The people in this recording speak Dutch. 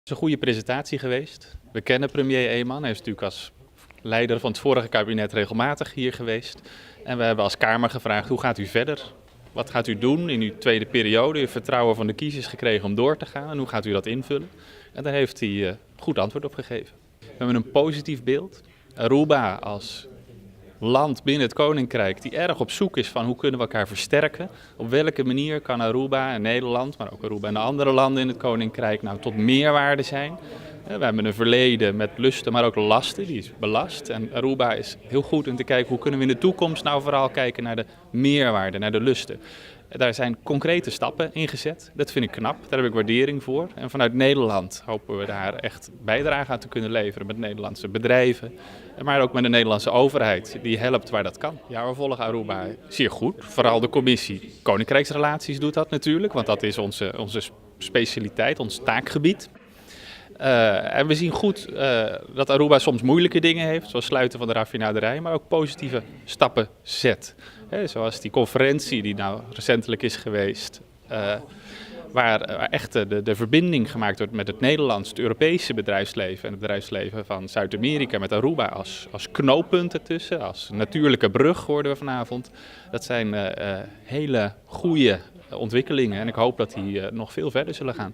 Het is een goede presentatie geweest. We kennen premier Eeman. Hij is natuurlijk als leider van het vorige kabinet regelmatig hier geweest. En we hebben als Kamer gevraagd, hoe gaat u verder? Wat gaat u doen in uw tweede periode? U heeft vertrouwen van de kiezers gekregen om door te gaan. En hoe gaat u dat invullen? En daar heeft hij goed antwoord op gegeven. We hebben een positief beeld. Aruba als land binnen het Koninkrijk die erg op zoek is van hoe kunnen we elkaar versterken. Op welke manier kan Aruba en Nederland, maar ook Aruba en de andere landen in het Koninkrijk nou tot meerwaarde zijn. We hebben een verleden met lusten, maar ook lasten, die is belast. En Aruba is heel goed om te kijken hoe kunnen we in de toekomst nou vooral kijken naar de meerwaarde, naar de lusten. Daar zijn concrete stappen in gezet. Dat vind ik knap, daar heb ik waardering voor. En vanuit Nederland hopen we daar echt bijdrage aan te kunnen leveren met Nederlandse bedrijven. Maar ook met de Nederlandse overheid, die helpt waar dat kan. Ja, we volgen Aruba zeer goed. Vooral de commissie Koninkrijksrelaties doet dat natuurlijk, want dat is onze specialiteit, ons taakgebied. En we zien goed dat Aruba soms moeilijke dingen heeft, zoals sluiten van de raffinaderij, maar ook positieve stappen zet. Zoals die conferentie die nou recentelijk is geweest, waar echt de verbinding gemaakt wordt met het Nederlands, het Europese bedrijfsleven en het bedrijfsleven van Zuid-Amerika met Aruba als knooppunt ertussen, als natuurlijke brug hoorden we vanavond. Dat zijn hele goede ontwikkelingen en ik hoop dat die nog veel verder zullen gaan.